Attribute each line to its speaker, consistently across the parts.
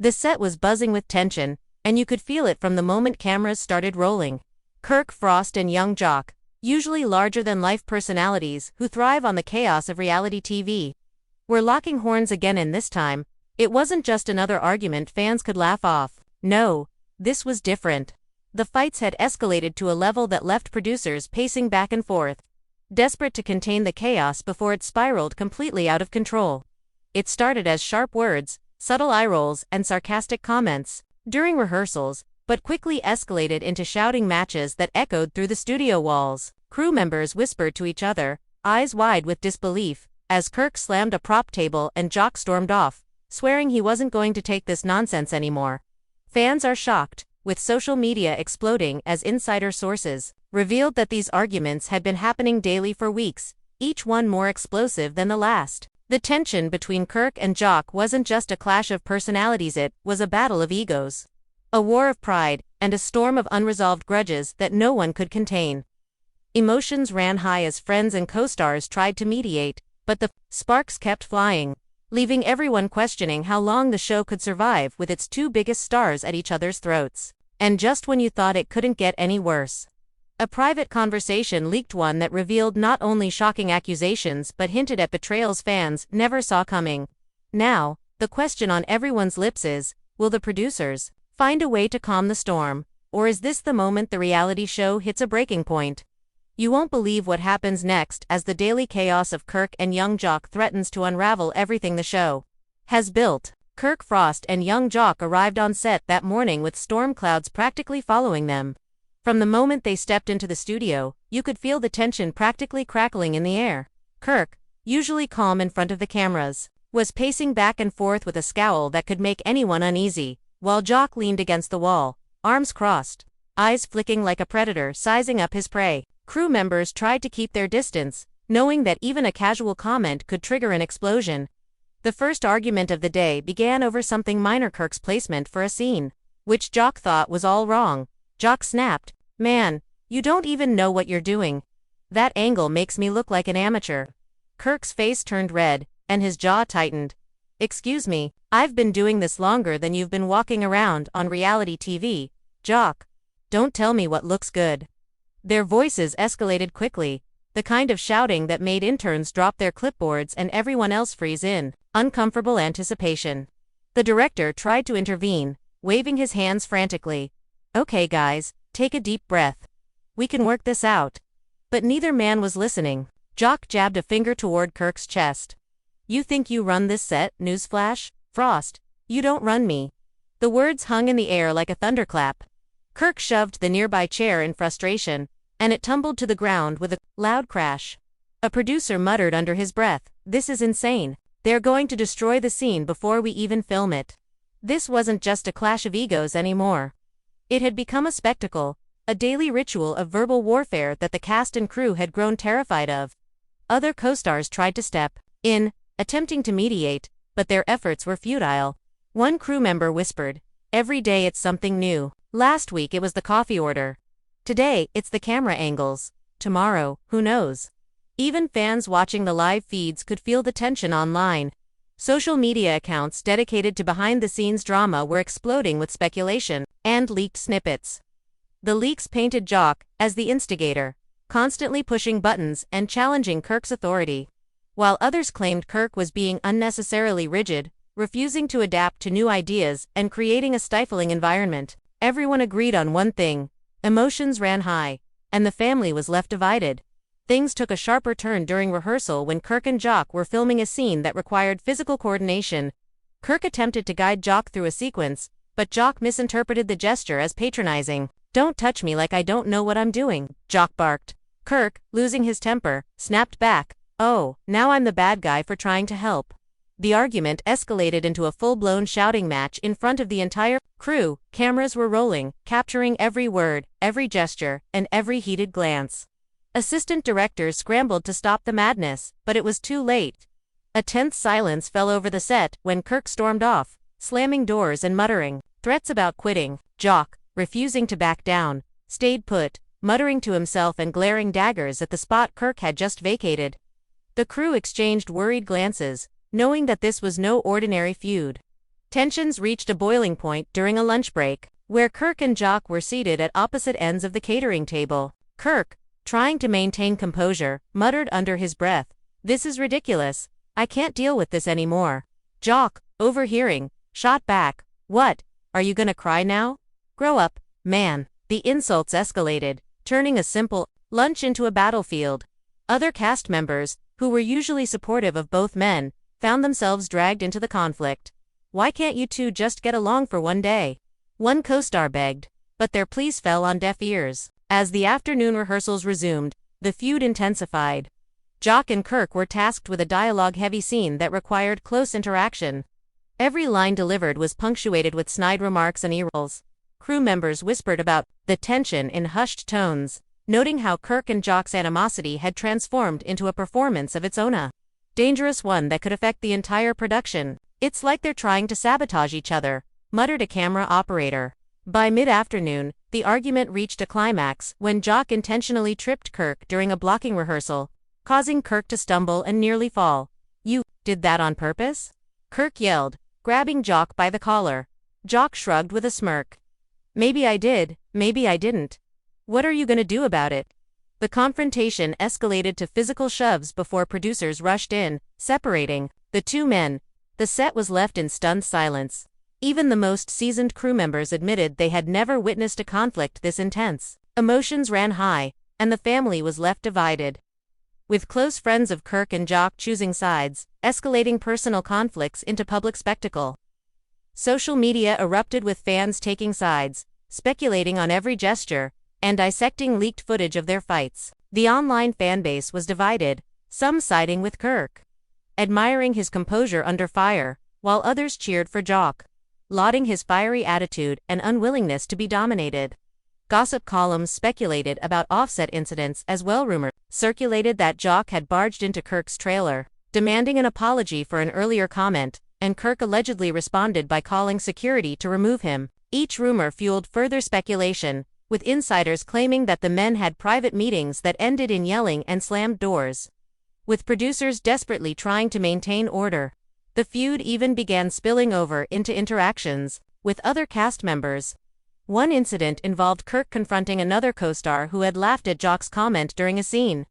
Speaker 1: The set was buzzing with tension, and you could feel it from the moment cameras started rolling. Kirk, Frost, and young Jock, usually larger-than-life personalities who thrive on the chaos of reality TV, were locking horns again, and this time, it wasn't just another argument fans could laugh off. No, this was different. The fights had escalated to a level that left producers pacing back and forth, desperate to contain the chaos before it spiraled completely out of control. It started as sharp words, subtle eye rolls, and sarcastic comments during rehearsals, but quickly escalated into shouting matches that echoed through the studio walls. Crew members whispered to each other, eyes wide with disbelief, as Kirk slammed a prop table and Jock stormed off, swearing he wasn't going to take this nonsense anymore. Fans are shocked, with social media exploding as insider sources revealed that these arguments had been happening daily for weeks, each one more explosive than the last. The tension between Kirk and Jock wasn't just a clash of personalities, it was a battle of egos. A war of pride, and a storm of unresolved grudges that no one could contain. Emotions ran high as friends and co-stars tried to mediate, but the sparks kept flying, leaving everyone questioning how long the show could survive with its two biggest stars at each other's throats. And just when you thought it couldn't get any worse, a private conversation leaked, one that revealed not only shocking accusations but hinted at betrayals fans never saw coming. Now, the question on everyone's lips is, will the producers find a way to calm the storm, or is this the moment the reality show hits a breaking point? You won't believe what happens next as the daily chaos of Kirk and young Jock threatens to unravel everything the show has built. Kirk, Frost, and young Jock arrived on set that morning with storm clouds practically following them. From the moment they stepped into the studio, you could feel the tension practically crackling in the air. Kirk, usually calm in front of the cameras, was pacing back and forth with a scowl that could make anyone uneasy, while Jock leaned against the wall, arms crossed, eyes flicking like a predator sizing up his prey. Crew members tried to keep their distance, knowing that even a casual comment could trigger an explosion. The first argument of the day began over something minor: Kirk's placement for a scene, which Jock thought was all wrong. Jock snapped, "Man, you don't even know what you're doing. That angle makes me look like an amateur." Kirk's face turned red, and his jaw tightened. "Excuse me, I've been doing this longer than you've been walking around on reality TV, Jock. Don't tell me what looks good." Their voices escalated quickly, the kind of shouting that made interns drop their clipboards and everyone else freeze in uncomfortable anticipation. The director tried to intervene, waving his hands frantically. "Okay guys, take a deep breath. We can work this out." But neither man was listening. Jock jabbed a finger toward Kirk's chest. "You think you run this set? Newsflash, Frost, you don't run me." The words hung in the air like a thunderclap. Kirk shoved the nearby chair in frustration, and it tumbled to the ground with a loud crash. A producer muttered under his breath, "This is insane. They're going to destroy the scene before we even film it." This wasn't just a clash of egos anymore. It had become a spectacle, a daily ritual of verbal warfare that the cast and crew had grown terrified of. Other co-stars tried to step in, attempting to mediate, but their efforts were futile. One crew member whispered, "Every day it's something new. Last week it was the coffee order. Today, it's the camera angles. Tomorrow, who knows?" Even fans watching the live feeds could feel the tension online. Social media accounts dedicated to behind-the-scenes drama were exploding with speculation and leaked snippets. The leaks painted Jock as the instigator, constantly pushing buttons and challenging Kirk's authority, while others claimed Kirk was being unnecessarily rigid, refusing to adapt to new ideas and creating a stifling environment. Everyone agreed on one thing: emotions ran high, and the family was left divided. Things took a sharper turn during rehearsal when Kirk and Jock were filming a scene that required physical coordination. Kirk attempted to guide Jock through a sequence, but Jock misinterpreted the gesture as patronizing. "Don't touch me like I don't know what I'm doing," Jock barked. Kirk, losing his temper, snapped back, "Oh, now I'm the bad guy for trying to help." The argument escalated into a full-blown shouting match in front of the entire crew. Cameras were rolling, capturing every word, every gesture, and every heated glance. Assistant directors scrambled to stop the madness, but it was too late. A tense silence fell over the set when Kirk stormed off, slamming doors and muttering threats about quitting. Jock, refusing to back down, stayed put, muttering to himself and glaring daggers at the spot Kirk had just vacated. The crew exchanged worried glances, knowing that this was no ordinary feud. Tensions reached a boiling point during a lunch break, where Kirk and Jock were seated at opposite ends of the catering table. Kirk, trying to maintain composure, muttered under his breath, "This is ridiculous. I can't deal with this anymore." Jock, overhearing, shot back, "What? Are you gonna cry now? Grow up, man." The insults escalated, turning a simple lunch into a battlefield. Other cast members, who were usually supportive of both men, found themselves dragged into the conflict. "Why can't you two just get along for one day?" one co-star begged, but their pleas fell on deaf ears. As the afternoon rehearsals resumed, the feud intensified. Jock and Kirk were tasked with a dialogue-heavy scene that required close interaction. Every line delivered was punctuated with snide remarks and ear-rolls. Crew members whispered about the tension in hushed tones, noting how Kirk and Jock's animosity had transformed into a performance of its own, a dangerous one that could affect the entire production. "It's like they're trying to sabotage each other," muttered a camera operator. By mid-afternoon, the argument reached a climax when Jock intentionally tripped Kirk during a blocking rehearsal, causing Kirk to stumble and nearly fall. "You did that on purpose?" Kirk yelled, grabbing Jock by the collar. Jock shrugged with a smirk. "Maybe I did, maybe I didn't. What are you gonna do about it?" The confrontation escalated to physical shoves before producers rushed in, separating the two men. The set was left in stunned silence. Even the most seasoned crew members admitted they had never witnessed a conflict this intense. Emotions ran high, and the family was left divided, with close friends of Kirk and Jock choosing sides, escalating personal conflicts into public spectacle. Social media erupted with fans taking sides, speculating on every gesture, and dissecting leaked footage of their fights. The online fanbase was divided, some siding with Kirk, admiring his composure under fire, while others cheered for Jock, lauding his fiery attitude and unwillingness to be dominated. Gossip columns speculated about offset incidents as well. Rumors circulated that Jock had barged into Kirk's trailer, demanding an apology for an earlier comment, and Kirk allegedly responded by calling security to remove him. Each rumor fueled further speculation, with insiders claiming that the men had private meetings that ended in yelling and slammed doors, with producers desperately trying to maintain order. The feud even began spilling over into interactions with other cast members. One incident involved Kirk confronting another co-star who had laughed at Jock's comment during a scene,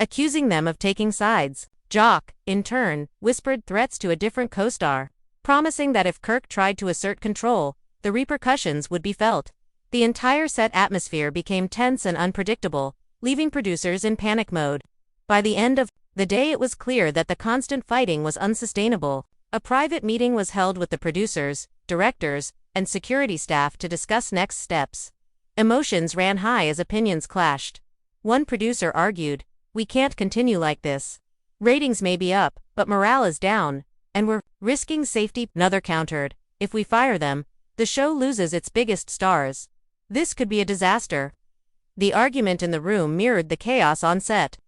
Speaker 1: accusing them of taking sides. Jock, in turn, whispered threats to a different co-star, promising that if Kirk tried to assert control, the repercussions would be felt. The entire set atmosphere became tense and unpredictable, leaving producers in panic mode. By the end of the day, it was clear that the constant fighting was unsustainable. A private meeting was held with the producers, directors, and security staff to discuss next steps. Emotions ran high as opinions clashed. One producer argued, "We can't continue like this. Ratings may be up, but morale is down, and we're risking safety." Another countered, "If we fire them, the show loses its biggest stars. This could be a disaster." The argument in the room mirrored the chaos on set.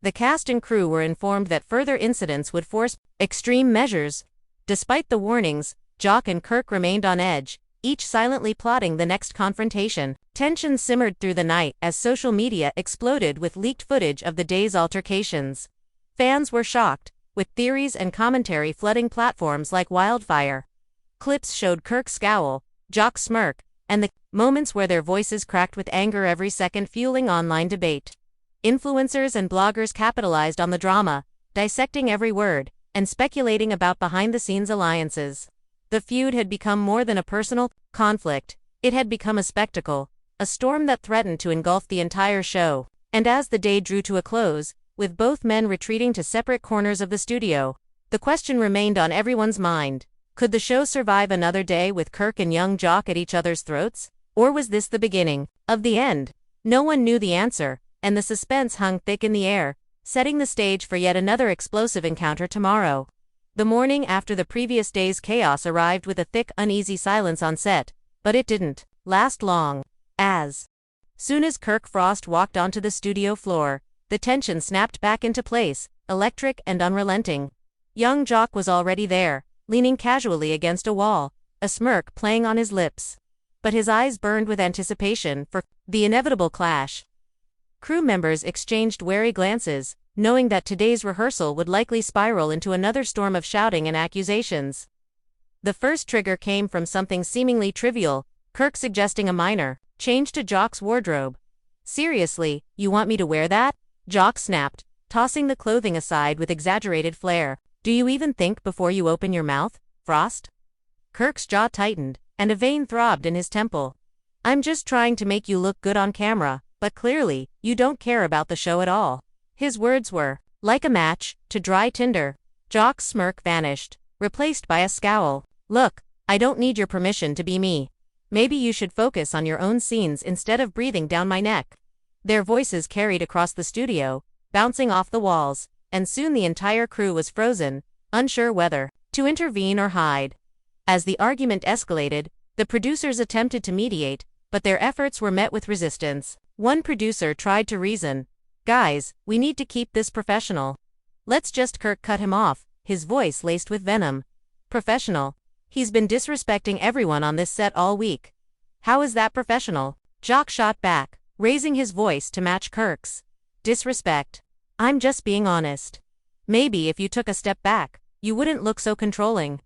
Speaker 1: The cast and crew were informed that further incidents would force extreme measures. Despite the warnings, Jock and Kirk remained on edge, each silently plotting the next confrontation. Tension simmered through the night as social media exploded with leaked footage of the day's altercations. Fans were shocked, with theories and commentary flooding platforms like wildfire. Clips showed Kirk's scowl, Jock's smirk, and the moments where their voices cracked with anger every second, fueling online debate. Influencers and bloggers capitalized on the drama, dissecting every word, and speculating about behind-the-scenes alliances. The feud had become more than a personal conflict. It had become a spectacle, a storm that threatened to engulf the entire show. And as the day drew to a close, with both men retreating to separate corners of the studio, the question remained on everyone's mind. Could the show survive another day with Kirk and young Jock at each other's throats? Or was this the beginning of the end? No one knew the answer, and the suspense hung thick in the air, setting the stage for yet another explosive encounter tomorrow. The morning after the previous day's chaos arrived with a thick, uneasy silence on set, but it didn't last long. As soon as Kirk Frost walked onto the studio floor, the tension snapped back into place, electric and unrelenting. Young Jock was already there, leaning casually against a wall, a smirk playing on his lips. But his eyes burned with anticipation for the inevitable clash. Crew members exchanged wary glances, knowing that today's rehearsal would likely spiral into another storm of shouting and accusations. The first trigger came from something seemingly trivial, Kirk suggesting a minor change to Jock's wardrobe. "Seriously, you want me to wear that?" Jock snapped, tossing the clothing aside with exaggerated flair. "Do you even think before you open your mouth, Frost?" Kirk's jaw tightened, and a vein throbbed in his temple. "I'm just trying to make you look good on camera, but clearly, you don't care about the show at all." His words were like a match to dry tinder. Jock's smirk vanished, replaced by a scowl. "Look, I don't need your permission to be me. Maybe you should focus on your own scenes instead of breathing down my neck." Their voices carried across the studio, bouncing off the walls, and soon the entire crew was frozen, unsure whether to intervene or hide. As the argument escalated, the producers attempted to mediate, but their efforts were met with resistance. One producer tried to reason. "Guys, we need to keep this professional." "Let's just." Kirk cut him off, his voice laced with venom. "Professional? He's been disrespecting everyone on this set all week. How is that professional?" Jock shot back, raising his voice to match Kirk's. "Disrespect? I'm just being honest. Maybe if you took a step back, you wouldn't look so controlling."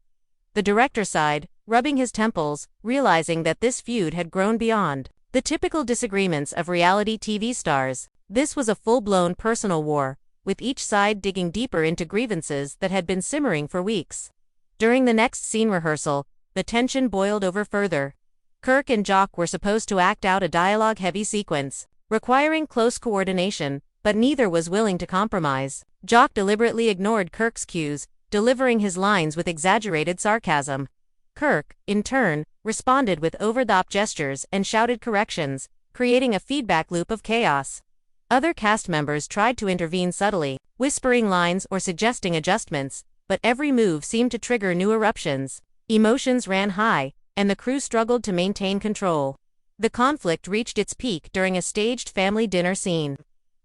Speaker 1: The director sighed, rubbing his temples, realizing that this feud had grown beyond the typical disagreements of reality TV stars. This was a full-blown personal war, with each side digging deeper into grievances that had been simmering for weeks. During the next scene rehearsal, the tension boiled over further. Kirk and Jock were supposed to act out a dialogue-heavy sequence, requiring close coordination, but neither was willing to compromise. Jock deliberately ignored Kirk's cues, delivering his lines with exaggerated sarcasm. Kirk, in turn, responded with over-the-top gestures and shouted corrections, creating a feedback loop of chaos. Other cast members tried to intervene subtly, whispering lines or suggesting adjustments, but every move seemed to trigger new eruptions. Emotions ran high, and the crew struggled to maintain control. The conflict reached its peak during a staged family dinner scene.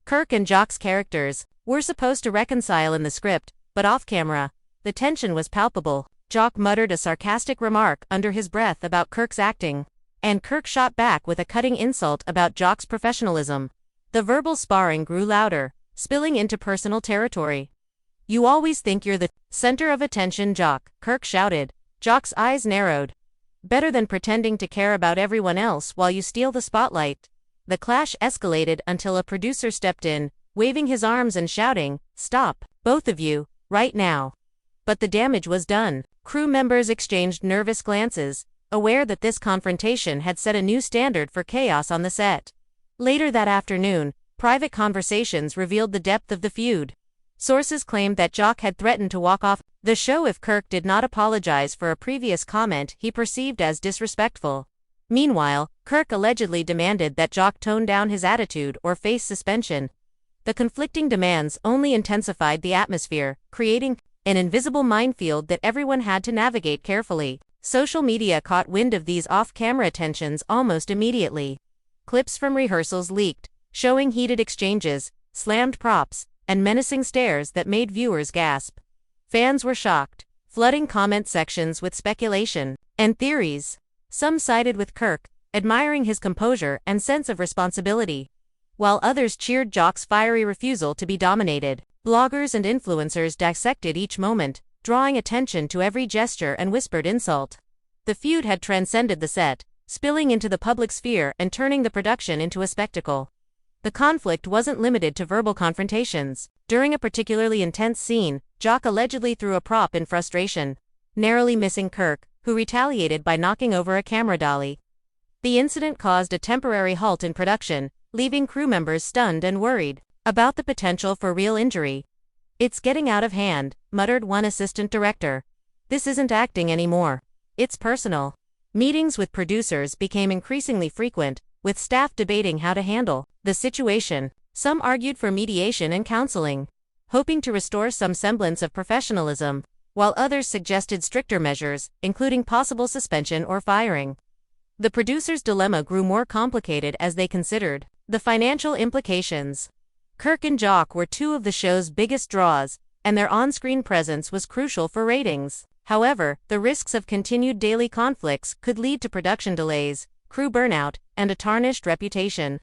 Speaker 1: Kirk and Jock's characters were supposed to reconcile in the script, but off-camera, the tension was palpable. Jock muttered a sarcastic remark under his breath about Kirk's acting, and Kirk shot back with a cutting insult about Jock's professionalism. The verbal sparring grew louder, spilling into personal territory. "You always think you're the center of attention, Jock," Kirk shouted. Jock's eyes narrowed. "Better than pretending to care about everyone else while you steal the spotlight." The clash escalated until a producer stepped in, waving his arms and shouting, "Stop, both of you, right now." But the damage was done. Crew members exchanged nervous glances, aware that this confrontation had set a new standard for chaos on the set. Later that afternoon, private conversations revealed the depth of the feud. Sources claimed that Jock had threatened to walk off the show if Kirk did not apologize for a previous comment he perceived as disrespectful. Meanwhile, Kirk allegedly demanded that Jock tone down his attitude or face suspension. The conflicting demands only intensified the atmosphere, creating an invisible minefield that everyone had to navigate carefully. Social media caught wind of these off-camera tensions almost immediately. Clips from rehearsals leaked, showing heated exchanges, slammed props, and menacing stares that made viewers gasp. Fans were shocked, flooding comment sections with speculation and theories. Some sided with Kirk, admiring his composure and sense of responsibility, while others cheered Jock's fiery refusal to be dominated. Bloggers and influencers dissected each moment, drawing attention to every gesture and whispered insult. The feud had transcended the set, spilling into the public sphere and turning the production into a spectacle. The conflict wasn't limited to verbal confrontations. During a particularly intense scene, Jock allegedly threw a prop in frustration, narrowly missing Kirk, who retaliated by knocking over a camera dolly. The incident caused a temporary halt in production, leaving crew members stunned and worried about the potential for real injury. "It's getting out of hand," muttered one assistant director. "This isn't acting anymore. It's personal." Meetings with producers became increasingly frequent, with staff debating how to handle the situation. Some argued for mediation and counseling, hoping to restore some semblance of professionalism, while others suggested stricter measures, including possible suspension or firing. The producers' dilemma grew more complicated as they considered the financial implications. Kirk and Jock were two of the show's biggest draws, and their on-screen presence was crucial for ratings. However, the risks of continued daily conflicts could lead to production delays, crew burnout, and a tarnished reputation.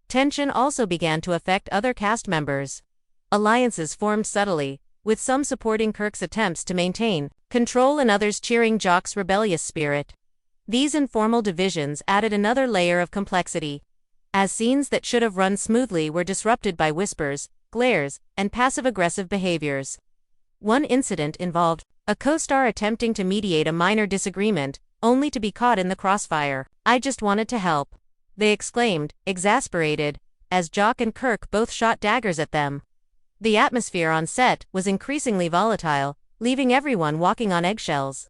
Speaker 1: Tension also began to affect other cast members. Alliances formed subtly, with some supporting Kirk's attempts to maintain control and others cheering Jock's rebellious spirit. These informal divisions added another layer of complexity, as scenes that should have run smoothly were disrupted by whispers, glares, and passive-aggressive behaviors. One incident involved a co-star attempting to mediate a minor disagreement, only to be caught in the crossfire. "I just wanted to help," they exclaimed, exasperated, as Jock and Kirk both shot daggers at them. The atmosphere on set was increasingly volatile, leaving everyone walking on eggshells.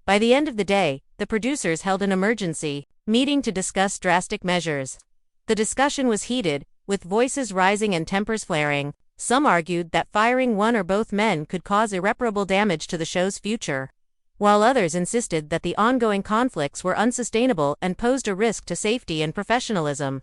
Speaker 1: By the end of the day, the producers held an emergency meeting to discuss drastic measures. The discussion was heated, with voices rising and tempers flaring. Some argued that firing one or both men could cause irreparable damage to the show's future, while others insisted that the ongoing conflicts were unsustainable and posed a risk to safety and professionalism.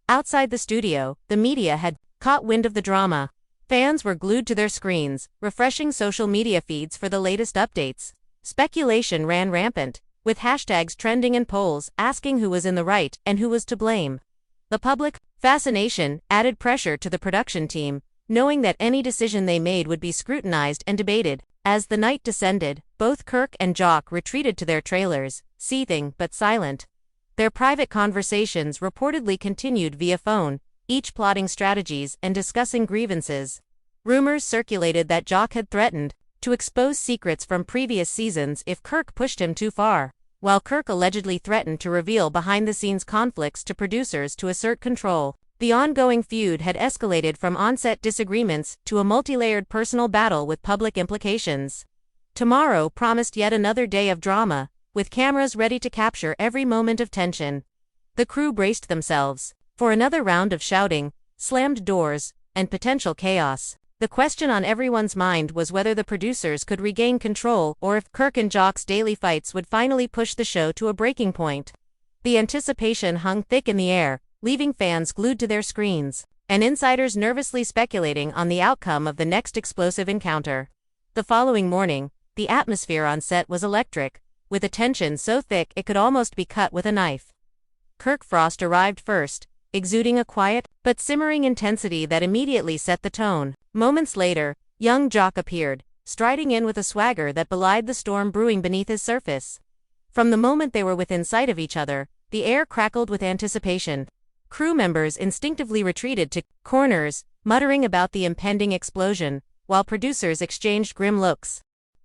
Speaker 1: Outside the studio, the media had caught wind of the drama. Fans were glued to their screens, refreshing social media feeds for the latest updates. Speculation ran rampant, with hashtags trending and polls asking who was in the right and who was to blame. The public fascination added pressure to the production team, knowing that any decision they made would be scrutinized and debated. As the night descended, both Kirk and Jock retreated to their trailers, seething but silent. Their private conversations reportedly continued via phone, each plotting strategies and discussing grievances. Rumors circulated that Jock had threatened to expose secrets from previous seasons if Kirk pushed him too far, while Kirk allegedly threatened to reveal behind-the-scenes conflicts to producers to assert control. The ongoing feud had escalated from on-set disagreements to a multi-layered personal battle with public implications. Tomorrow promised yet another day of drama, with cameras ready to capture every moment of tension. The crew braced themselves for another round of shouting, slammed doors, and potential chaos. The question on everyone's mind was whether the producers could regain control or if Kirk and Jock's daily fights would finally push the show to a breaking point. The anticipation hung thick in the air, leaving fans glued to their screens, and insiders nervously speculating on the outcome of the next explosive encounter. The following morning, the atmosphere on set was electric, with a tension so thick it could almost be cut with a knife. Kirk Frost arrived first, exuding a quiet but simmering intensity that immediately set the tone. Moments later, young Jock appeared, striding in with a swagger that belied the storm brewing beneath his surface. From the moment they were within sight of each other, the air crackled with anticipation. Crew members instinctively retreated to corners, muttering about the impending explosion, while producers exchanged grim looks,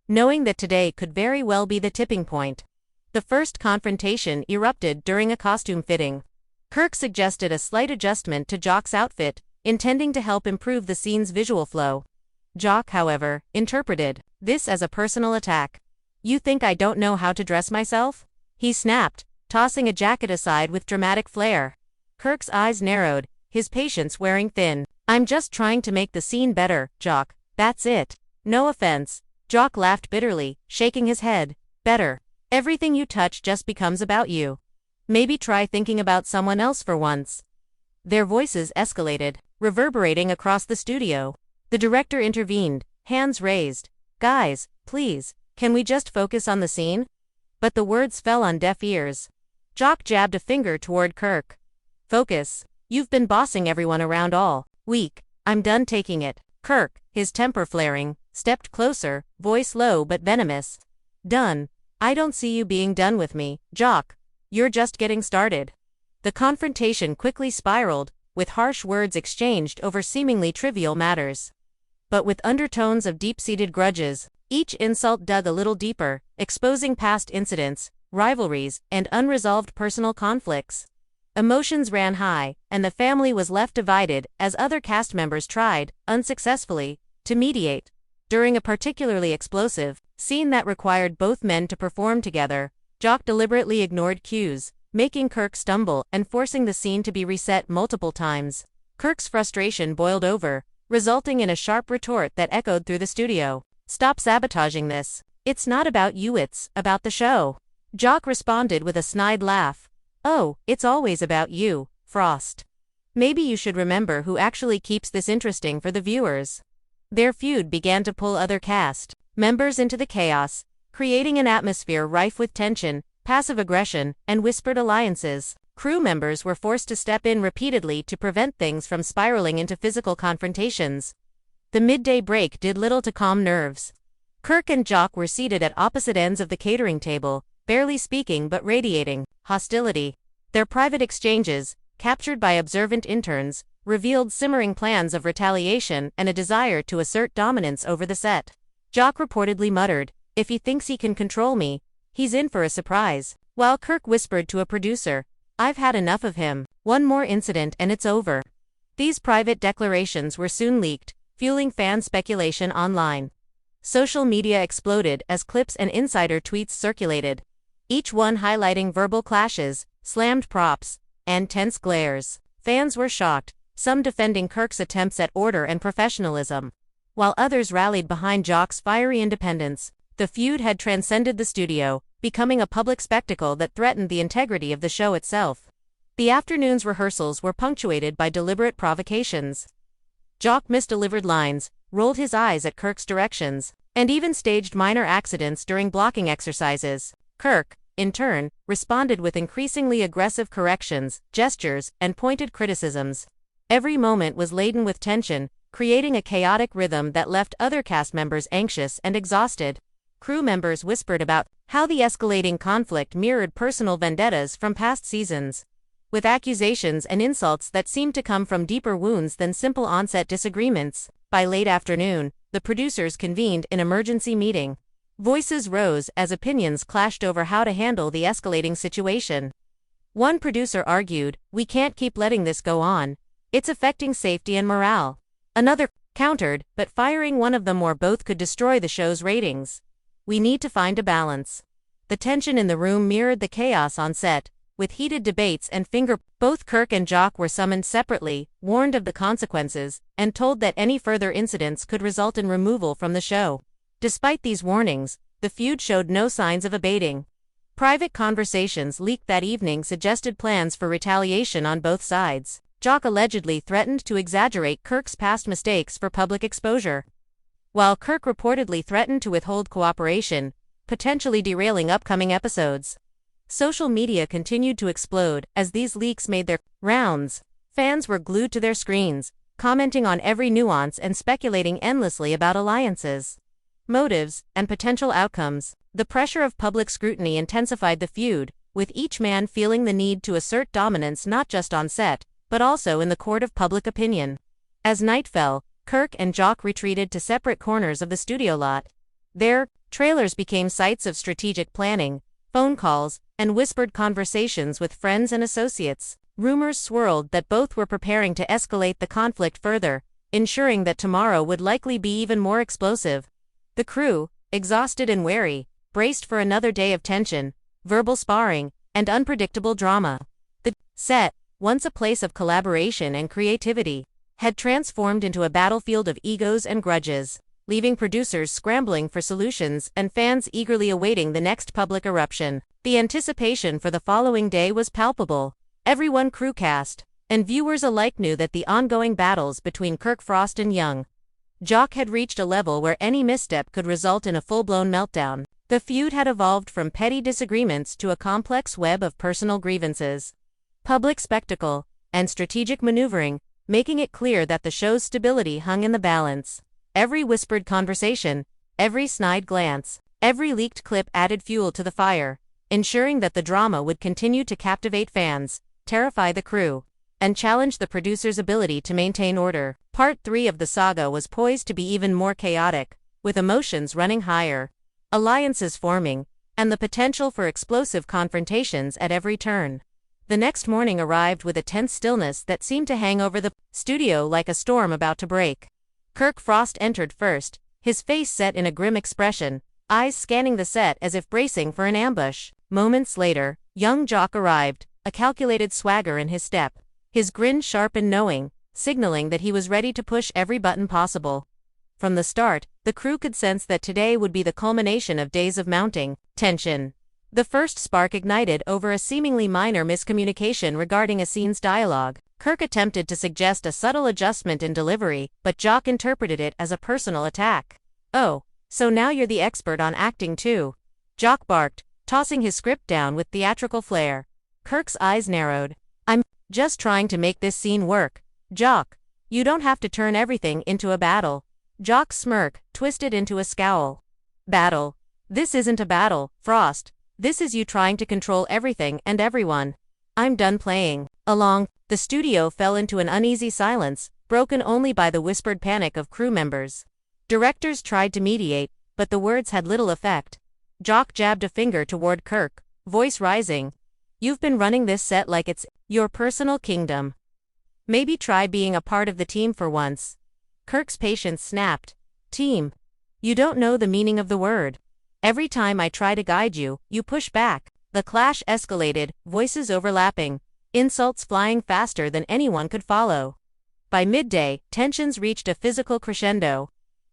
Speaker 1: knowing that today could very well be the tipping point. The first confrontation erupted during a costume fitting. Kirk suggested a slight adjustment to Jock's outfit, intending to help improve the scene's visual flow. Jock, however, interpreted this as a personal attack. "You think I don't know how to dress myself?" he snapped, tossing a jacket aside with dramatic flair. Kirk's eyes narrowed, his patience wearing thin. "I'm just trying to make the scene better, Jock, that's it. No offense." Jock laughed bitterly, shaking his head. "Better. Everything you touch just becomes about you. Maybe try thinking about someone else for once." Their voices escalated, reverberating across the studio. The director intervened, hands raised. "Guys, please, can we just focus on the scene?" But the words fell on deaf ears. Jock jabbed a finger toward Kirk. "Focus. You've been bossing everyone around all week. I'm done taking it." Kirk, his temper flaring, stepped closer, voice low but venomous. "Done? I don't see you being done with me, Jock. You're just getting started." The confrontation quickly spiraled, with harsh words exchanged over seemingly trivial matters, but with undertones of deep-seated grudges. Each insult dug a little deeper, exposing past incidents, rivalries, and unresolved personal conflicts. Emotions ran high, and the family was left divided as other cast members tried, unsuccessfully, to mediate. During a particularly explosive scene that required both men to perform together, Jock deliberately ignored cues, making Kirk stumble and forcing the scene to be reset multiple times. Kirk's frustration boiled over, resulting in a sharp retort that echoed through the studio. "Stop sabotaging this. It's not about you, it's about the show." Jock responded with a snide laugh. "Oh, it's always about you, Frost. Maybe you should remember who actually keeps this interesting for the viewers." Their feud began to pull other cast members into the chaos, creating an atmosphere rife with tension, passive aggression, and whispered alliances. Crew members were forced to step in repeatedly to prevent things from spiraling into physical confrontations. The midday break did little to calm nerves. Kirk and Jock were seated at opposite ends of the catering table, barely speaking but radiating hostility. Their private exchanges, captured by observant interns, revealed simmering plans of retaliation and a desire to assert dominance over the set. Jock reportedly muttered, "If he thinks he can control me, he's in for a surprise," while Kirk whispered to a producer, "I've had enough of him. One more incident and it's over." These private declarations were soon leaked, fueling fan speculation online. Social media exploded as clips and insider tweets circulated, each one highlighting verbal clashes, slammed props, and tense glares. Fans were shocked, some defending Kirk's attempts at order and professionalism, while others rallied behind Jock's fiery independence. The feud had transcended the studio, becoming a public spectacle that threatened the integrity of the show itself. The afternoon's rehearsals were punctuated by deliberate provocations. Jock misdelivered lines, rolled his eyes at Kirk's directions, and even staged minor accidents during blocking exercises. Kirk, in turn, responded with increasingly aggressive corrections, gestures, and pointed criticisms. Every moment was laden with tension, creating a chaotic rhythm that left other cast members anxious and exhausted. Crew members whispered about how the escalating conflict mirrored personal vendettas from past seasons, with accusations and insults that seemed to come from deeper wounds than simple on-set disagreements. By late afternoon, the producers convened an emergency meeting. Voices rose as opinions clashed over how to handle the escalating situation. One producer argued, "We can't keep letting this go on. It's affecting safety and morale." Another countered, "But firing one of them or both could destroy the show's ratings. We need to find a balance." The tension in the room mirrored the chaos on set, with heated debates and Both Kirk and Jock were summoned separately, warned of the consequences, and told that any further incidents could result in removal from the show. Despite these warnings, the feud showed no signs of abating. Private conversations leaked that evening suggested plans for retaliation on both sides. Jock allegedly threatened to exaggerate Kirk's past mistakes for public exposure, while Kirk reportedly threatened to withhold cooperation, potentially derailing upcoming episodes. Social media continued to explode as these leaks made their rounds. Fans were glued to their screens, commenting on every nuance and speculating endlessly about alliances, motives, and potential outcomes. The pressure of public scrutiny intensified the feud, with each man feeling the need to assert dominance not just on set, but also in the court of public opinion. As night fell, Kirk and Jock retreated to separate corners of the studio lot. Their trailers became sites of strategic planning, phone calls, and whispered conversations with friends and associates. Rumors swirled that both were preparing to escalate the conflict further, ensuring that tomorrow would likely be even more explosive. The crew, exhausted and wary, braced for another day of tension, verbal sparring, and unpredictable drama. The set, once a place of collaboration and creativity, had transformed into a battlefield of egos and grudges, leaving producers scrambling for solutions and fans eagerly awaiting the next public eruption. The anticipation for the following day was palpable. Everyone, crew, cast, and viewers alike, knew that the ongoing battles between Kirk, Frost, and young Jock had reached a level where any misstep could result in a full-blown meltdown. The feud had evolved from petty disagreements to a complex web of personal grievances, public spectacle, and strategic maneuvering, making it clear that the show's stability hung in the balance. Every whispered conversation, every snide glance, every leaked clip added fuel to the fire, ensuring that the drama would continue to captivate fans, terrify the crew, and challenge the producer's ability to maintain order. Part 3 of the saga was poised to be even more chaotic, with emotions running higher, alliances forming, and the potential for explosive confrontations at every turn. The next morning arrived with a tense stillness that seemed to hang over the studio like a storm about to break. Kirk Frost entered first, his face set in a grim expression, eyes scanning the set as if bracing for an ambush. Moments later, young Jock arrived, a calculated swagger in his step, his grin sharp and knowing, signaling that he was ready to push every button possible. From the start, the crew could sense that today would be the culmination of days of mounting tension. The first spark ignited over a seemingly minor miscommunication regarding a scene's dialogue. Kirk attempted to suggest a subtle adjustment in delivery, but Jock interpreted it as a personal attack. "Oh, so now you're the expert on acting too?" Jock barked, tossing his script down with theatrical flair. Kirk's eyes narrowed. "I'm just trying to make this scene work, Jock. You don't have to turn everything into a battle." Jock's smirk twisted into a scowl. Battle. This isn't a battle, Frost. This is you trying to control everything and everyone. I'm done playing along. The studio fell into an uneasy silence, broken only by the whispered panic of crew members. Directors tried to mediate, but the words had little effect. Jock jabbed a finger toward Kirk, voice rising. You've been running this set like it's your personal kingdom. Maybe try being a part of the team for once. Kirk's patience snapped. Team. You don't know the meaning of the word. Every time I try to guide you, you push back. The clash escalated, voices overlapping, insults flying faster than anyone could follow. By midday, tensions reached a physical crescendo.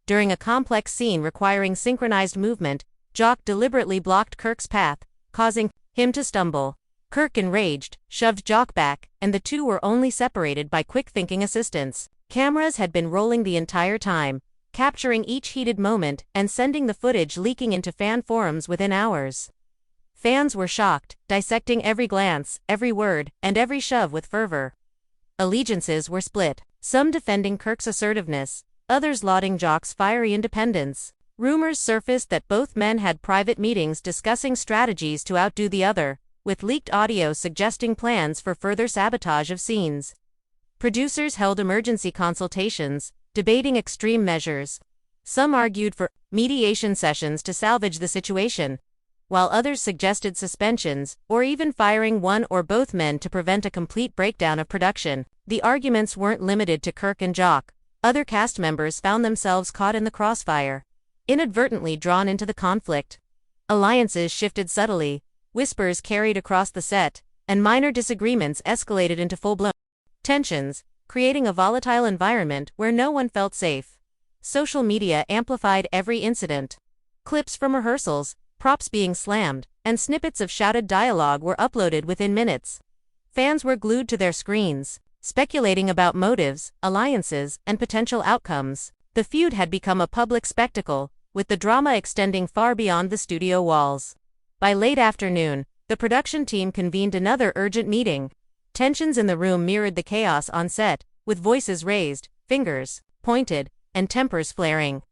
Speaker 1: During a complex scene requiring synchronized movement, Jock deliberately blocked Kirk's path, causing him to stumble. Kirk, enraged, shoved Jock back, and the two were only separated by quick-thinking assistance. Cameras had been rolling the entire time, capturing each heated moment and sending the footage leaking into fan forums within hours. Fans were shocked, dissecting every glance, every word, and every shove with fervor. Allegiances were split, some defending Kirk's assertiveness, others lauding Jock's fiery independence. Rumors surfaced that both men had private meetings discussing strategies to outdo the other, with leaked audio suggesting plans for further sabotage of scenes. Producers held emergency consultations, debating extreme measures. Some argued for mediation sessions to salvage the situation, while others suggested suspensions, or even firing one or both men to prevent a complete breakdown of production. The arguments weren't limited to Kirk and Jock. Other cast members found themselves caught in the crossfire, inadvertently drawn into the conflict. Alliances shifted subtly, whispers carried across the set, and minor disagreements escalated into full-blown tensions, creating a volatile environment where no one felt safe. Social media amplified every incident. Clips from rehearsals, props being slammed, and snippets of shouted dialogue were uploaded within minutes. Fans were glued to their screens, speculating about motives, alliances, and potential outcomes. The feud had become a public spectacle, with the drama extending far beyond the studio walls. By late afternoon, the production team convened another urgent meeting. Tensions in the room mirrored the chaos on set, with voices raised, fingers pointed, and tempers flaring.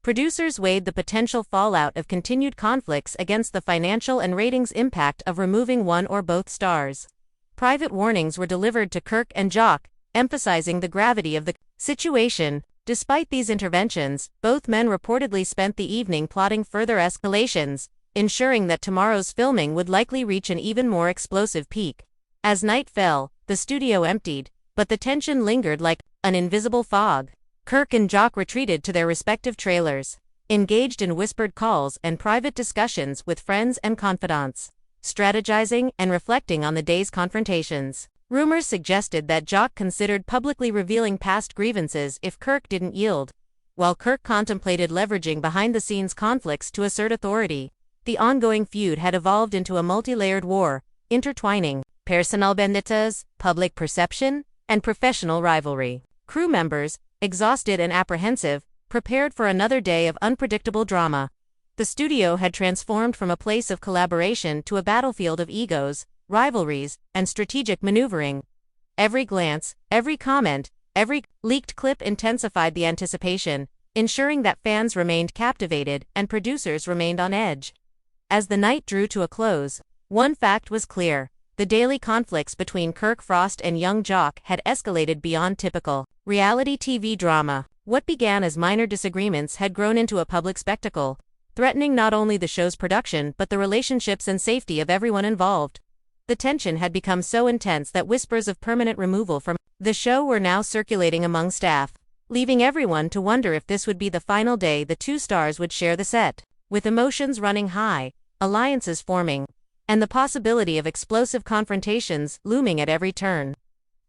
Speaker 1: Producers weighed the potential fallout of continued conflicts against the financial and ratings impact of removing one or both stars. Private warnings were delivered to Kirk and Jock, emphasizing the gravity of the situation. Despite these interventions, both men reportedly spent the evening plotting further escalations, ensuring that tomorrow's filming would likely reach an even more explosive peak. As night fell, the studio emptied, but the tension lingered like an invisible fog. Kirk and Jock retreated to their respective trailers, engaged in whispered calls and private discussions with friends and confidants, strategizing and reflecting on the day's confrontations. Rumors suggested that Jock considered publicly revealing past grievances if Kirk didn't yield, while Kirk contemplated leveraging behind-the-scenes conflicts to assert authority. The ongoing feud had evolved into a multi-layered war, intertwining personal vendettas, public perception, and professional rivalry. Crew members, exhausted and apprehensive, prepared for another day of unpredictable drama. The studio had transformed from a place of collaboration to a battlefield of egos, rivalries, and strategic maneuvering. Every glance, every comment, every leaked clip intensified the anticipation, ensuring that fans remained captivated and producers remained on edge. As the night drew to a close, one fact was clear. The daily conflicts between Kirk, Frost, and young Jock had escalated beyond typical reality TV drama. What began as minor disagreements had grown into a public spectacle, threatening not only the show's production but the relationships and safety of everyone involved. The tension had become so intense that whispers of permanent removal from the show were now circulating among staff, leaving everyone to wonder if this would be the final day the two stars would share the set. With emotions running high, alliances forming, and the possibility of explosive confrontations looming at every turn,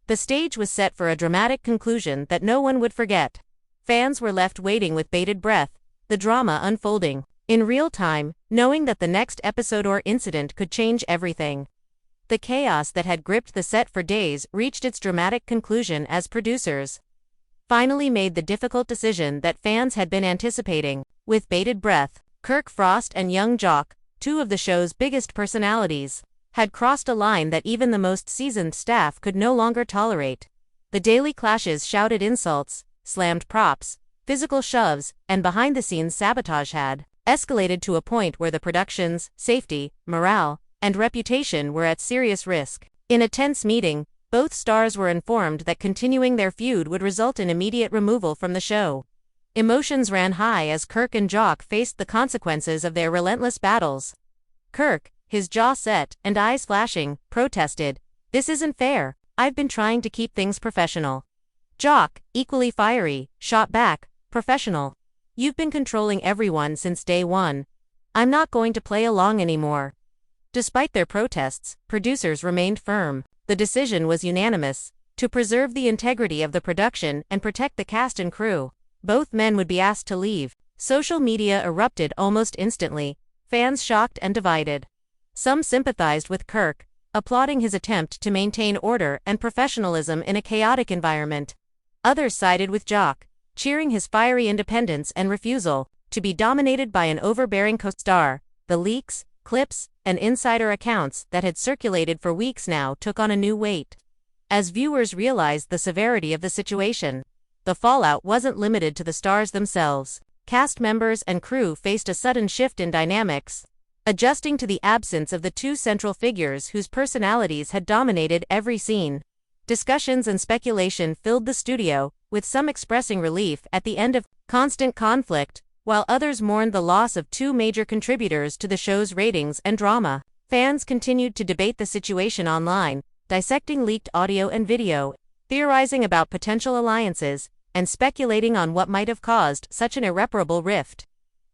Speaker 1: the stage was set for a dramatic conclusion that no one would forget. Fans were left waiting with bated breath, the drama unfolding in real time, knowing that the next episode or incident could change everything. The chaos that had gripped the set for days reached its dramatic conclusion as producers finally made the difficult decision that fans had been anticipating. With bated breath, Kirk, Frost, and young Jock, two of the show's biggest personalities, had crossed a line that even the most seasoned staff could no longer tolerate. The daily clashes shouted insults, slammed props, physical shoves, and behind-the-scenes sabotage had escalated to a point where the production's safety, morale, and reputation were at serious risk. In a tense meeting, both stars were informed that continuing their feud would result in immediate removal from the show. Emotions ran high as Kirk and Jock faced the consequences of their relentless battles. Kirk, his jaw set and eyes flashing, protested, "This isn't fair. I've been trying to keep things professional." Jock, equally fiery, shot back, "Professional. You've been controlling everyone since day one. I'm not going to play along anymore." Despite their protests, producers remained firm. The decision was unanimous: to preserve the integrity of the production and protect the cast and crew. Both men would be asked to leave. Social media erupted almost instantly, fans shocked and divided. Some sympathized with Kirk, applauding his attempt to maintain order and professionalism in a chaotic environment. Others sided with Jock, cheering his fiery independence and refusal to be dominated by an overbearing co-star. The leaks, clips, and insider accounts that had circulated for weeks now took on a new weight. As viewers realized the severity of the situation, the fallout wasn't limited to the stars themselves. Cast members and crew faced a sudden shift in dynamics, adjusting to the absence of the two central figures whose personalities had dominated every scene. Discussions and speculation filled the studio, with some expressing relief at the end of constant conflict, while others mourned the loss of two major contributors to the show's ratings and drama. Fans continued to debate the situation online, dissecting leaked audio and video, theorizing about potential alliances, and speculating on what might have caused such an irreparable rift.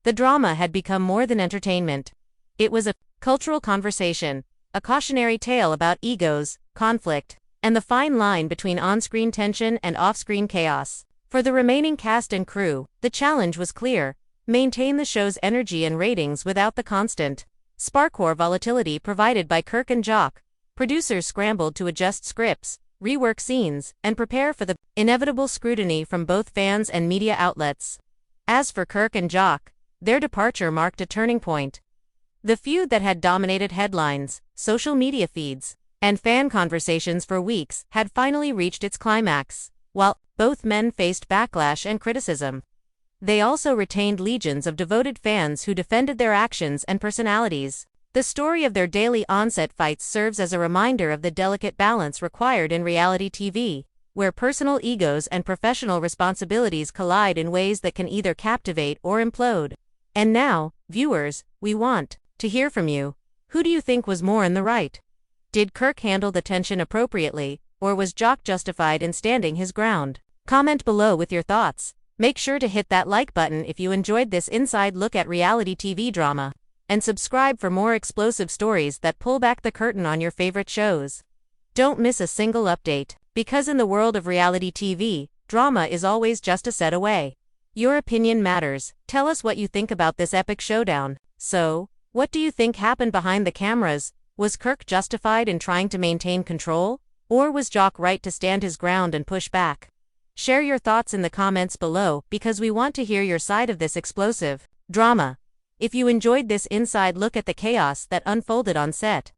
Speaker 1: The drama had become more than entertainment. It was a cultural conversation, a cautionary tale about egos, conflict, and the fine line between on-screen tension and off-screen chaos. For the remaining cast and crew, the challenge was clear: maintain the show's energy and ratings without the constant, sparkcore volatility provided by Kirk and Jock. Producers scrambled to adjust scripts, rework scenes, and prepare for the inevitable scrutiny from both fans and media outlets. As for Kirk and Jock, their departure marked a turning point. The feud that had dominated headlines, social media feeds, and fan conversations for weeks had finally reached its climax. While both men faced backlash and criticism, they also retained legions of devoted fans who defended their actions and personalities. The story of their daily on-set fights serves as a reminder of the delicate balance required in reality TV, where personal egos and professional responsibilities collide in ways that can either captivate or implode. And now, viewers, we want to hear from you. Who do you think was more in the right? Did Kirk handle the tension appropriately, or was Jock justified in standing his ground? Comment below with your thoughts. Make sure to hit that like button if you enjoyed this inside look at reality TV drama, and subscribe for more explosive stories that pull back the curtain on your favorite shows. Don't miss a single update, because in the world of reality TV, drama is always just a set away. Your opinion matters. Tell us what you think about this epic showdown. So, what do you think happened behind the cameras? Was Kirk justified in trying to maintain control? Or was Jock right to stand his ground and push back? Share your thoughts in the comments below, because we want to hear your side of this explosive drama. If you enjoyed this inside look at the chaos that unfolded on set,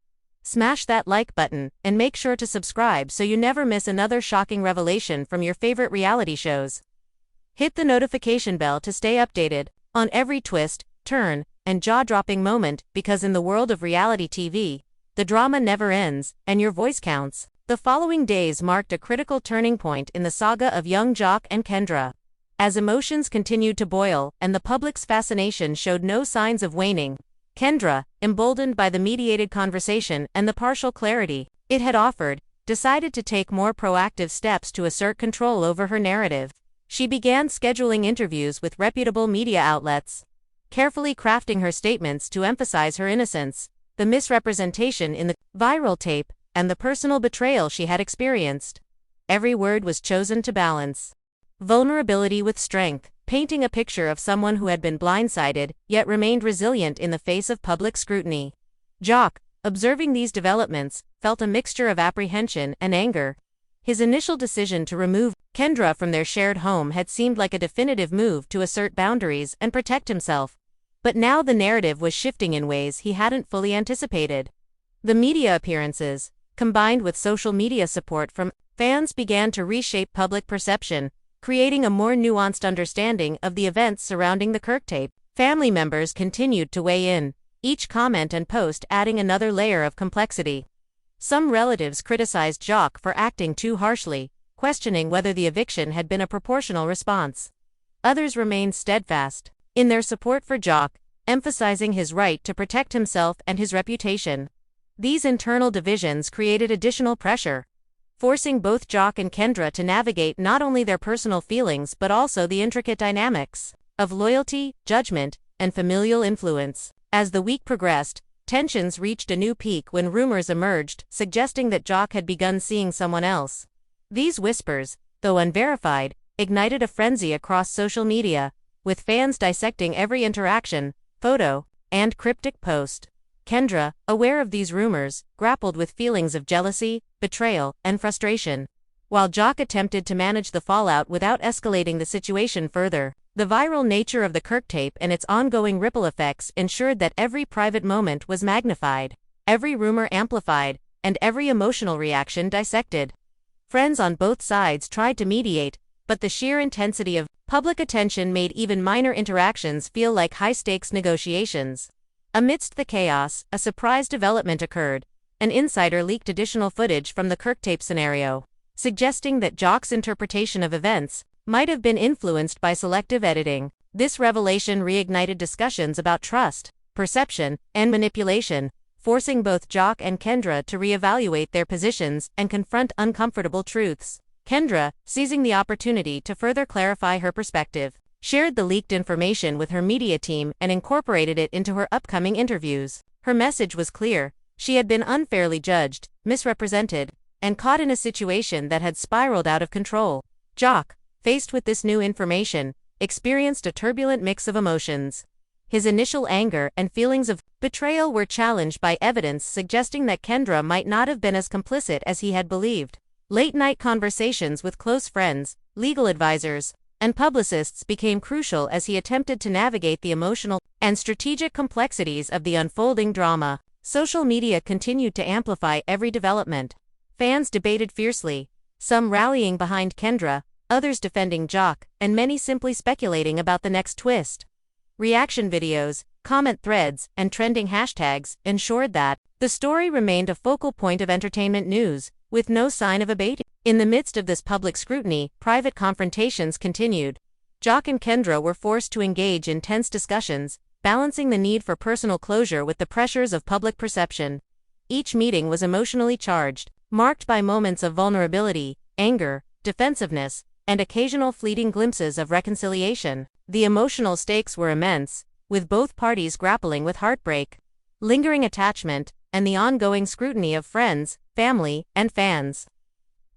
Speaker 1: smash that like button, and make sure to subscribe so you never miss another shocking revelation from your favorite reality shows. Hit the notification bell to stay updated on every twist, turn, and jaw-dropping moment, because in the world of reality TV, the drama never ends, and your voice counts. The following days marked a critical turning point in the saga of young Jock and Kendra. As emotions continued to boil and the public's fascination showed no signs of waning, Kendra, emboldened by the mediated conversation and the partial clarity it had offered, decided to take more proactive steps to assert control over her narrative. She began scheduling interviews with reputable media outlets, carefully crafting her statements to emphasize her innocence, the misrepresentation in the viral tape, and the personal betrayal she had experienced. Every word was chosen to balance vulnerability with strength, painting a picture of someone who had been blindsided, yet remained resilient in the face of public scrutiny. Jock, observing these developments, felt a mixture of apprehension and anger. His initial decision to remove Kendra from their shared home had seemed like a definitive move to assert boundaries and protect himself. But now the narrative was shifting in ways he hadn't fully anticipated. The media appearances, combined with social media support from fans, began to reshape public perception, creating a more nuanced understanding of the events surrounding the Kirk tape. Family members continued to weigh in, each comment and post adding another layer of complexity. Some relatives criticized Jacques for acting too harshly, questioning whether the eviction had been a proportional response. Others remained steadfast in their support for Jacques, emphasizing his right to protect himself and his reputation. These internal divisions created additional pressure, forcing both Jacques and Kendra to navigate not only their personal feelings but also the intricate dynamics of loyalty, judgment, and familial influence. As the week progressed, tensions reached a new peak when rumors emerged suggesting that Jacques had begun seeing someone else. These whispers, though unverified, ignited a frenzy across social media, with fans dissecting every interaction, photo, and cryptic post. Kendra, aware of these rumors, grappled with feelings of jealousy, betrayal, and frustration. While Jacques attempted to manage the fallout without escalating the situation further, the viral nature of the Kirk tape and its ongoing ripple effects ensured that every private moment was magnified, every rumor amplified, and every emotional reaction dissected. Friends on both sides tried to mediate, but the sheer intensity of public attention made even minor interactions feel like high-stakes negotiations. Amidst the chaos, a surprise development occurred. An insider leaked additional footage from the Kirk tape scenario, suggesting that Jacques' interpretation of events might have been influenced by selective editing. This revelation reignited discussions about trust, perception, and manipulation, forcing both Jacques and Kendra to reevaluate their positions and confront uncomfortable truths. Kendra, seizing the opportunity to further clarify her perspective, shared the leaked information with her media team and incorporated it into her upcoming interviews. Her message was clear: she had been unfairly judged, misrepresented, and caught in a situation that had spiraled out of control. Jacques, faced with this new information, experienced a turbulent mix of emotions. His initial anger and feelings of betrayal were challenged by evidence suggesting that Kendra might not have been as complicit as he had believed. Late-night conversations with close friends, legal advisors, and publicists became crucial as he attempted to navigate the emotional and strategic complexities of the unfolding drama. Social media continued to amplify every development. Fans debated fiercely, some rallying behind Kendra, others defending Jacques, and many simply speculating about the next twist. Reaction videos, comment threads, and trending hashtags ensured that the story remained a focal point of entertainment news, with no sign of abating. In the midst of this public scrutiny, private confrontations continued. Jacques and Kendra were forced to engage in tense discussions, balancing the need for personal closure with the pressures of public perception. Each meeting was emotionally charged, marked by moments of vulnerability, anger, defensiveness, and occasional fleeting glimpses of reconciliation. The emotional stakes were immense, with both parties grappling with heartbreak, lingering attachment, and the ongoing scrutiny of friends, family, and fans.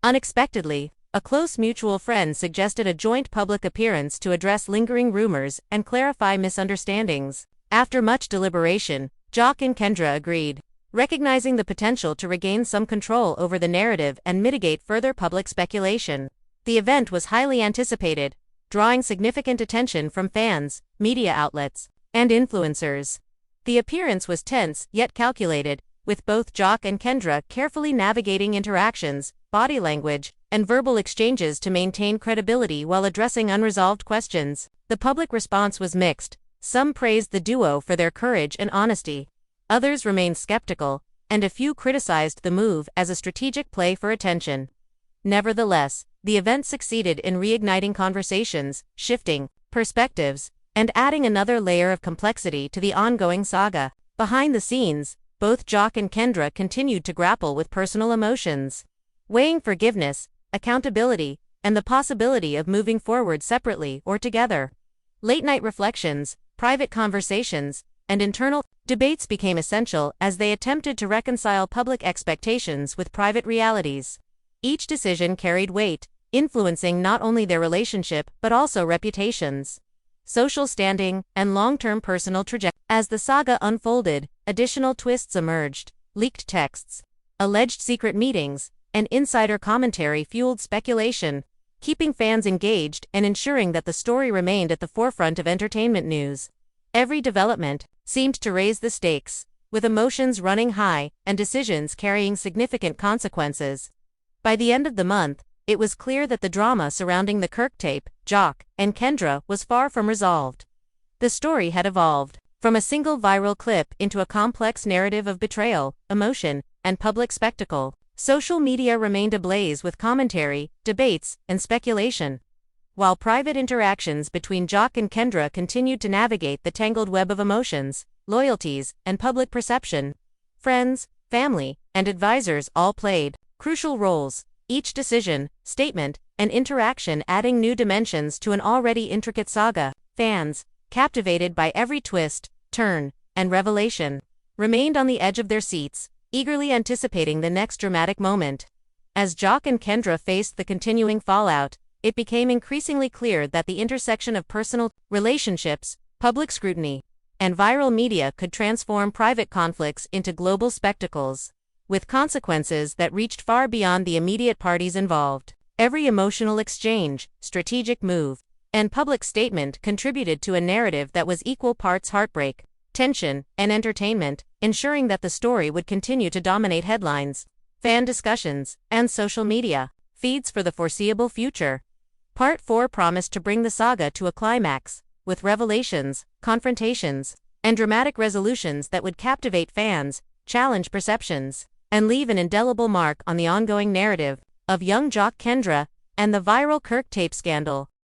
Speaker 1: Unexpectedly, a close mutual friend suggested a joint public appearance to address lingering rumors and clarify misunderstandings. After much deliberation, Jacques and Kendra agreed, recognizing the potential to regain some control over the narrative and mitigate further public speculation. The event was highly anticipated, drawing significant attention from fans, media outlets, and influencers. The appearance was tense yet calculated, with both Jacques and Kendra carefully navigating interactions, body language, and verbal exchanges to maintain credibility while addressing unresolved questions. The public response was mixed. Some praised the duo for their courage and honesty. Others remained skeptical, and a few criticized the move as a strategic play for attention. Nevertheless, the event succeeded in reigniting conversations, shifting perspectives, and adding another layer of complexity to the ongoing saga. Behind the scenes, both Jacques and Kendra continued to grapple with personal emotions, weighing forgiveness, accountability, and the possibility of moving forward separately or together. Late-night reflections, private conversations, and internal debates became essential as they attempted to reconcile public expectations with private realities. Each decision carried weight, influencing not only their relationship but also reputations, social standing, and long-term personal trajectory. As the saga unfolded, additional twists emerged. Leaked texts, alleged secret meetings, and insider commentary fueled speculation, keeping fans engaged and ensuring that the story remained at the forefront of entertainment news. Every development seemed to raise the stakes, with emotions running high and decisions carrying significant consequences. By the end of the month, it was clear that the drama surrounding the Kirk tape, Jock, and Kendra was far from resolved. The story had evolved from a single viral clip into a complex narrative of betrayal, emotion, and public spectacle. Social media remained ablaze with commentary, debates, and speculation, while private interactions between Jock and Kendra continued to navigate the tangled web of emotions, loyalties, and public perception. Friends, family, and advisors all played crucial roles, each decision, statement, and interaction adding new dimensions to an already intricate saga. Fans, captivated by every twist, turn, and revelation, remained on the edge of their seats, eagerly anticipating the next dramatic moment. As Jock and Kendra faced the continuing fallout, it became increasingly clear that the intersection of personal relationships, public scrutiny, and viral media could transform private conflicts into global spectacles, with consequences that reached far beyond the immediate parties involved. Every emotional exchange, strategic move, and public statement contributed to a narrative that was equal parts heartbreak, tension, and entertainment, ensuring that the story would continue to dominate headlines, fan discussions, and social media feeds for the foreseeable future. Part 4 promised to bring the saga to a climax, with revelations, confrontations, and dramatic resolutions that would captivate fans, challenge perceptions, and leave an indelible mark on the ongoing narrative of young Jock Kendra and the viral Kirk tape scandal.